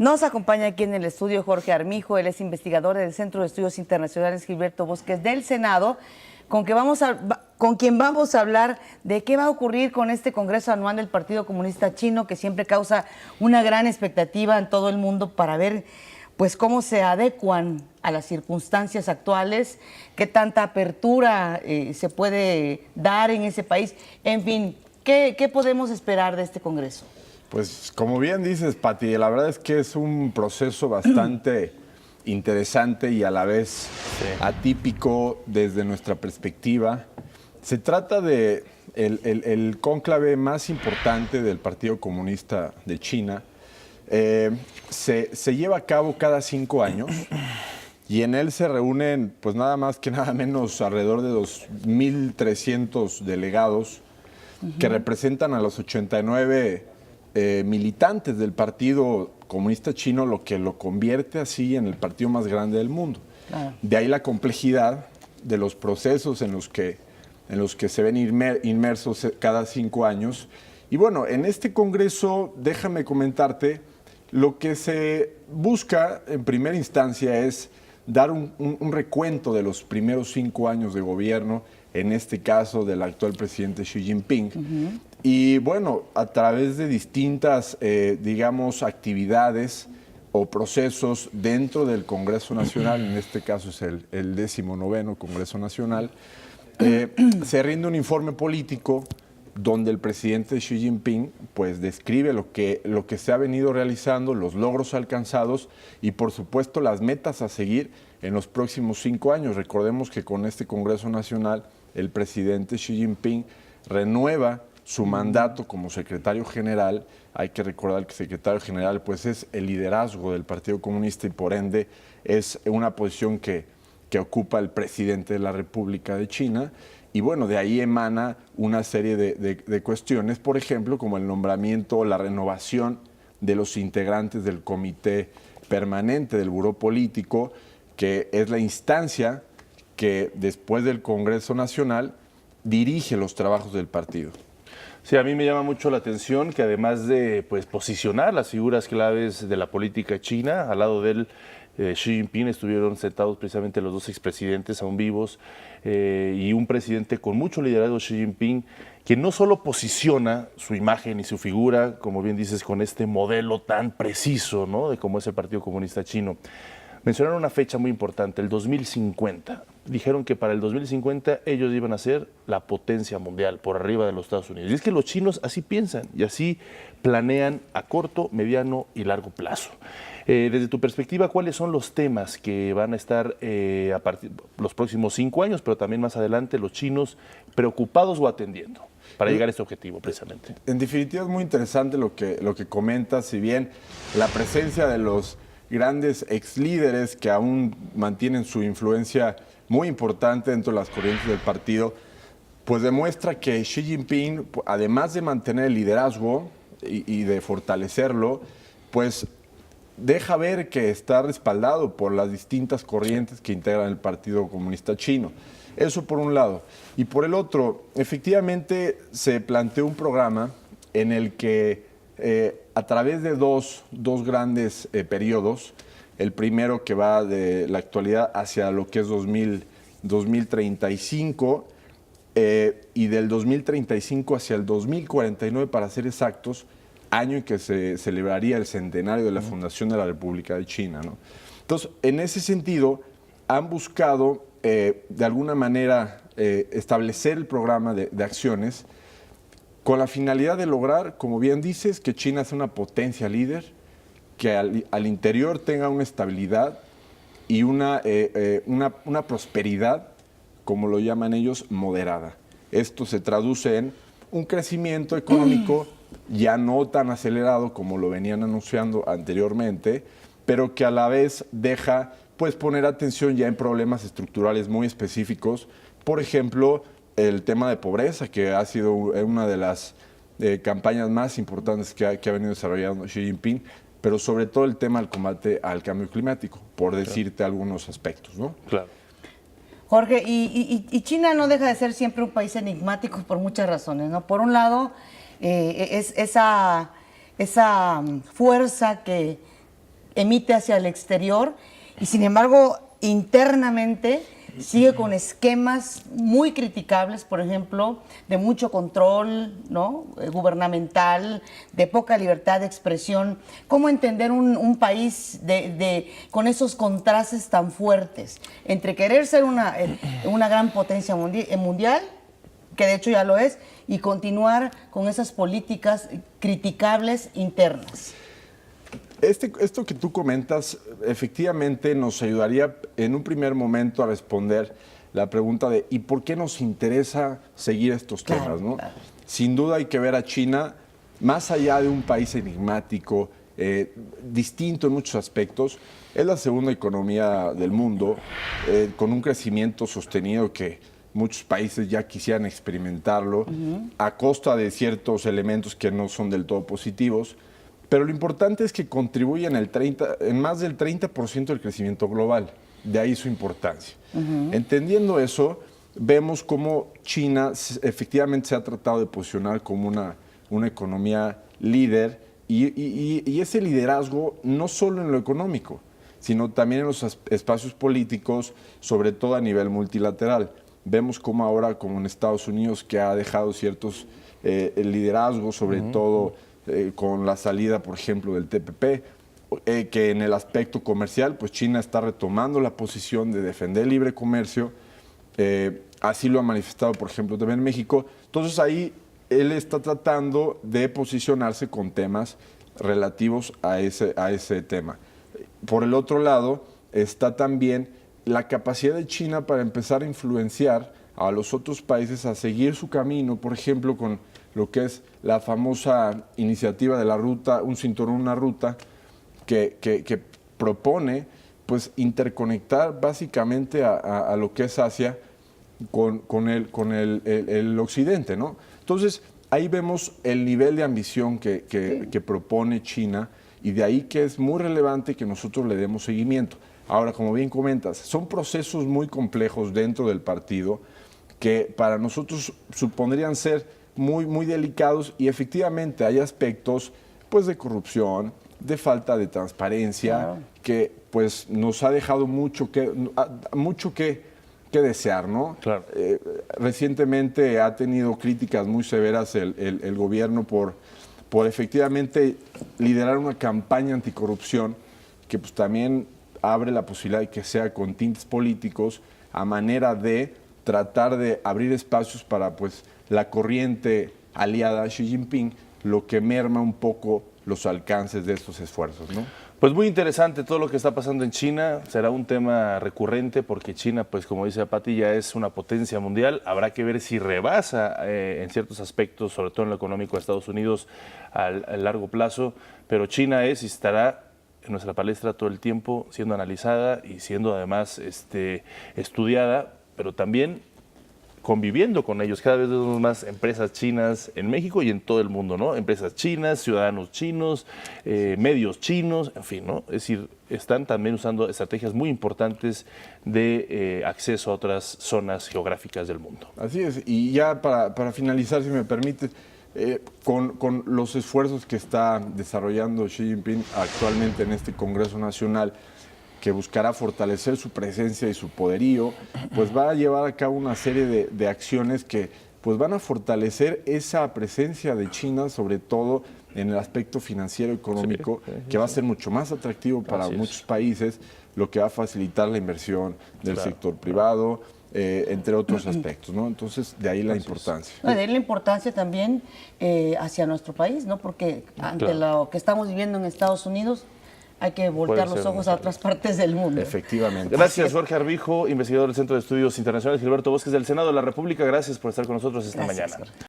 Nos acompaña aquí en el estudio Jorge Armijo, él es investigador del Centro de Estudios Internacionales Gilberto Bosques del Senado, con quien vamos a hablar de qué va a ocurrir con este Congreso Anual del Partido Comunista Chino, que siempre causa una gran expectativa en todo el mundo para ver pues cómo se adecuan a las circunstancias actuales, qué tanta apertura se puede dar en ese país. En fin, ¿qué podemos esperar de este Congreso? Pues como bien dices, Pati, la verdad es que es un proceso bastante interesante y a la vez atípico desde nuestra perspectiva. Se trata de el cónclave más importante del Partido Comunista de China. Se lleva a cabo cada 5 años y en él se reúnen pues nada más que nada menos alrededor de 2.300 delegados que representan a los 89 militantes del Partido Comunista Chino, lo que lo convierte así en el partido más grande del mundo. Claro. De ahí la complejidad de los procesos en los que se ven inmersos cada 5 años. Y bueno, en este Congreso, déjame comentarte, lo que se busca en primera instancia es dar un recuento de los primeros 5 años de gobierno, en este caso del actual presidente Xi Jinping. Y bueno, a través de distintas, digamos, actividades o procesos dentro del Congreso Nacional, en este caso es el 19º Congreso Nacional, se rinde un informe político donde el presidente Xi Jinping pues describe lo que se ha venido realizando, los logros alcanzados y por supuesto las metas a seguir en los próximos 5 años. Recordemos que con este Congreso Nacional el presidente Xi Jinping renueva su mandato como secretario general. Hay que recordar que secretario general pues es el liderazgo del Partido Comunista y por ende es una posición que ocupa el presidente de la República de China. Y bueno, de ahí emana una serie de cuestiones, por ejemplo, como el nombramiento o la renovación de los integrantes del Comité Permanente del Buró Político, que es la instancia que después del Congreso Nacional dirige los trabajos del partido. Sí, a mí me llama mucho la atención que además de posicionar las figuras claves de la política china, al lado de él, Xi Jinping, estuvieron sentados precisamente los 2 expresidentes aún vivos y un presidente con mucho liderazgo, Xi Jinping, que no solo posiciona su imagen y su figura, como bien dices, con este modelo tan preciso, ¿no?, de cómo es el Partido Comunista Chino. Mencionaron una fecha muy importante, el 2050. Dijeron que para el 2050 ellos iban a ser la potencia mundial, por arriba de los Estados Unidos. Y es que los chinos así piensan y así planean a corto, mediano y largo plazo. Desde tu perspectiva, ¿cuáles son los temas que van a estar a partir los próximos 5 años, pero también más adelante, los chinos preocupados o atendiendo para llegar a este objetivo precisamente? En definitiva es muy interesante lo que comentas, si bien la presencia de los grandes ex líderes que aún mantienen su influencia muy importante dentro de las corrientes del partido, pues demuestra que Xi Jinping, además de mantener el liderazgo y de fortalecerlo, pues deja ver que está respaldado por las distintas corrientes que integran el Partido Comunista Chino. Eso por un lado. Y por el otro, efectivamente se planteó un programa en el que a través de dos grandes periodos, el primero que va de la actualidad hacia lo que es 2035 y del 2035 hacia el 2049 para ser exactos, año en que se celebraría el centenario de la fundación de la República de China, ¿no? Entonces, en ese sentido, han buscado de alguna manera establecer el programa de acciones con la finalidad de lograr, como bien dices, que China sea una potencia líder, que al interior tenga una estabilidad y una prosperidad, como lo llaman ellos, moderada. Esto se traduce en un crecimiento económico ya no tan acelerado como lo venían anunciando anteriormente, pero que a la vez deja pues poner atención ya en problemas estructurales muy específicos. Por ejemplo, el tema de pobreza, que ha sido una de las campañas más importantes que ha venido desarrollando Xi Jinping, pero sobre todo el tema del combate al cambio climático, por decirte algunos aspectos, ¿no? Claro. Jorge, y China no deja de ser siempre un país enigmático por muchas razones, ¿no? Por un lado, es esa fuerza que emite hacia el exterior y sin embargo internamente sigue con esquemas muy criticables, por ejemplo, de mucho control, ¿no?, gubernamental, de poca libertad de expresión. ¿Cómo entender un país con esos contrastes tan fuertes entre querer ser una gran potencia mundial, que de hecho ya lo es, y continuar con esas políticas criticables internas? Esto que tú comentas efectivamente nos ayudaría en un primer momento a responder la pregunta de ¿y por qué nos interesa seguir estos temas, ¿no? Claro. Sin duda hay que ver a China más allá de un país enigmático, distinto en muchos aspectos. Es la segunda economía del mundo, con un crecimiento sostenido que muchos países ya quisieran experimentarlo, a costa de ciertos elementos que no son del todo positivos. Pero lo importante es que contribuye en más del 30% del crecimiento global. De ahí su importancia. Entendiendo eso, vemos cómo China efectivamente se ha tratado de posicionar como una economía líder y ese liderazgo no solo en lo económico, sino también en los espacios políticos, sobre todo a nivel multilateral. Vemos cómo ahora, como en Estados Unidos, que ha dejado ciertos liderazgos, sobre todo con la salida, por ejemplo, del TPP, que en el aspecto comercial, pues China está retomando la posición de defender el libre comercio, así lo ha manifestado, por ejemplo, también en México. Entonces ahí él está tratando de posicionarse con temas relativos a ese tema. Por el otro lado, está también la capacidad de China para empezar a influenciar a los otros países a seguir su camino, por ejemplo, con lo que es la famosa iniciativa de la ruta, un cinturón, una ruta, que propone pues interconectar básicamente a lo que es Asia con el occidente, ¿no? Entonces, ahí vemos el nivel de ambición que propone China y de ahí que es muy relevante que nosotros le demos seguimiento. Ahora, como bien comentas, son procesos muy complejos dentro del partido que para nosotros supondrían ser muy, muy delicados y efectivamente hay aspectos pues de corrupción, de falta de transparencia, claro, que pues nos ha dejado mucho que desear, ¿no? Claro. Recientemente ha tenido críticas muy severas el gobierno por efectivamente liderar una campaña anticorrupción que pues también abre la posibilidad de que sea con tintes políticos a manera de tratar de abrir espacios para pues la corriente aliada a Xi Jinping, lo que merma un poco los alcances de estos esfuerzos, ¿no? Pues muy interesante todo lo que está pasando en China, será un tema recurrente porque China, pues como dice Pati, ya es una potencia mundial, habrá que ver si rebasa en ciertos aspectos, sobre todo en lo económico, a Estados Unidos a largo plazo, pero China es y estará en nuestra palestra todo el tiempo siendo analizada y siendo además estudiada, pero también conviviendo con ellos. Cada vez vemos más empresas chinas en México y en todo el mundo, ¿no? Empresas chinas, ciudadanos chinos, medios chinos, en fin, ¿no? Es decir, están también usando estrategias muy importantes de acceso a otras zonas geográficas del mundo. Así es, y ya para finalizar, si me permites, con los esfuerzos que está desarrollando Xi Jinping actualmente en este Congreso Nacional, que buscará fortalecer su presencia y su poderío, pues va a llevar a cabo una serie de acciones que pues van a fortalecer esa presencia de China, sobre todo en el aspecto financiero económico, sí, que va a ser mucho más atractivo para muchos países, lo que va a facilitar la inversión del sector privado, entre otros aspectos, ¿no? Entonces, de ahí la importancia. No, de ahí la importancia también hacia nuestro país, ¿no? Porque ante lo que estamos viviendo en Estados Unidos, hay que voltear los ojos a otras partes del mundo. Efectivamente. Gracias, Jorge Arbijo, investigador del Centro de Estudios Internacionales, Gilberto Bosques del Senado de la República. Gracias por estar con nosotros esta mañana. Jorge.